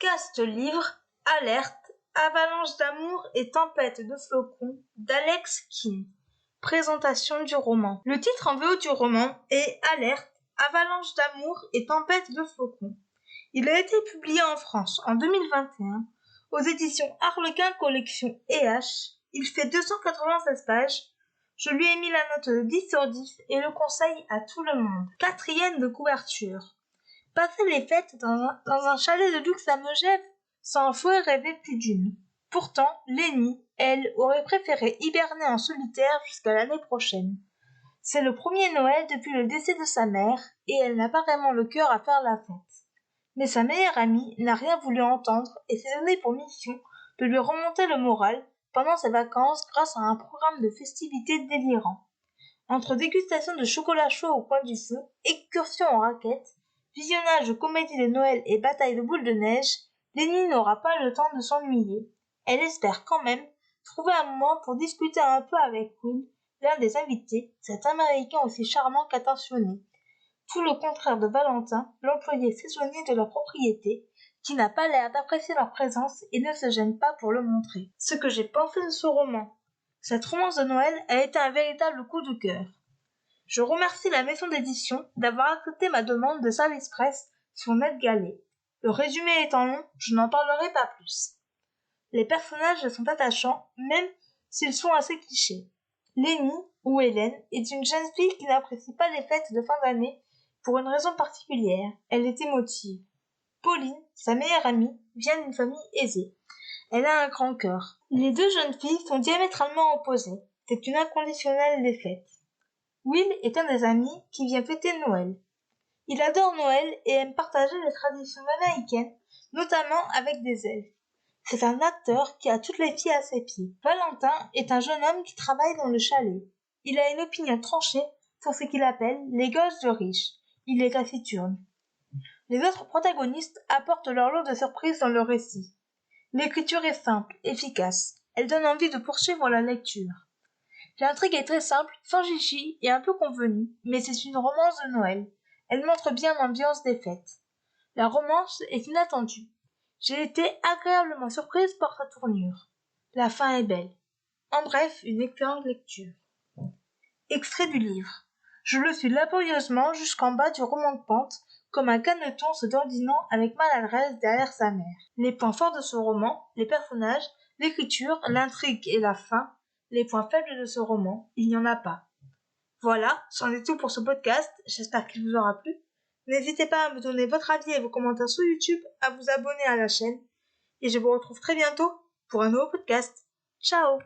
Podcast livre Alerte, avalanche d'amour et tempête de flocons d'Alex King. Présentation du roman. Le titre en VO du roman est Alerte, avalanche d'amour et tempête de flocons. Il a été publié en France en 2021 aux éditions Harlequin Collection EH. Il fait 296 pages. Je lui ai mis la note de 10 sur 10 et le conseille à tout le monde. 4e de couverture. Passer les fêtes dans un chalet de luxe à Megève, sans fouet rêver plus d'une. Pourtant, Lenny, elle, aurait préféré hiberner en solitaire jusqu'à l'année prochaine. C'est le premier Noël depuis le décès de sa mère, et elle n'a pas vraiment le cœur à faire la fête. Mais sa meilleure amie n'a rien voulu entendre et s'est donné pour mission de lui remonter le moral pendant ses vacances grâce à un programme de festivités délirant. Entre dégustation de chocolat chaud au coin du feu, excursion en raquettes, visionnage de comédies de Noël et bataille de boules de neige, Lenny n'aura pas le temps de s'ennuyer. Elle espère quand même trouver un moment pour discuter un peu avec Will, l'un des invités, cet Américain aussi charmant qu'attentionné. Tout le contraire de Valentin, l'employé saisonnier de la propriété, qui n'a pas l'air d'apprécier leur présence et ne se gêne pas pour le montrer. Ce que j'ai pensé de ce roman. Cette romance de Noël a été un véritable coup de cœur. Je remercie la maison d'édition d'avoir accepté ma demande de service presse sur NetGalley. Le résumé étant long, je n'en parlerai pas plus. Les personnages sont attachants, même s'ils sont assez clichés. Lenny, ou Hélène, est une jeune fille qui n'apprécie pas les fêtes de fin d'année pour une raison particulière. Elle est émotive. Pauline, sa meilleure amie, vient d'une famille aisée. Elle a un grand cœur. Les deux jeunes filles sont diamétralement opposées. C'est une inconditionnelle des fêtes. Will est un des amis qui vient fêter Noël. Il adore Noël et aime partager les traditions américaines, notamment avec des elfes. C'est un acteur qui a toutes les filles à ses pieds. Valentin est un jeune homme qui travaille dans le chalet. Il a une opinion tranchée sur ce qu'il appelle les gosses de riches. Il est taciturne. Les autres protagonistes apportent leur lot de surprises dans le récit. L'écriture est simple, efficace. Elle donne envie de poursuivre la lecture. L'intrigue est très simple, sans chichi et un peu convenue, mais c'est une romance de Noël. Elle montre bien l'ambiance des fêtes. La romance est inattendue. J'ai été agréablement surprise par sa tournure. La fin est belle. En bref, une excellente lecture. Extrait du livre. Je le suis laborieusement jusqu'en bas du roman de pente, comme un caneton se dandinant avec maladresse derrière sa mère. Les points forts de ce roman, les personnages, l'écriture, l'intrigue et la fin. Les points faibles de ce roman, il n'y en a pas. Voilà, c'en est tout pour ce podcast, j'espère qu'il vous aura plu. N'hésitez pas à me donner votre avis et vos commentaires sur YouTube, à vous abonner à la chaîne, et je vous retrouve très bientôt pour un nouveau podcast. Ciao!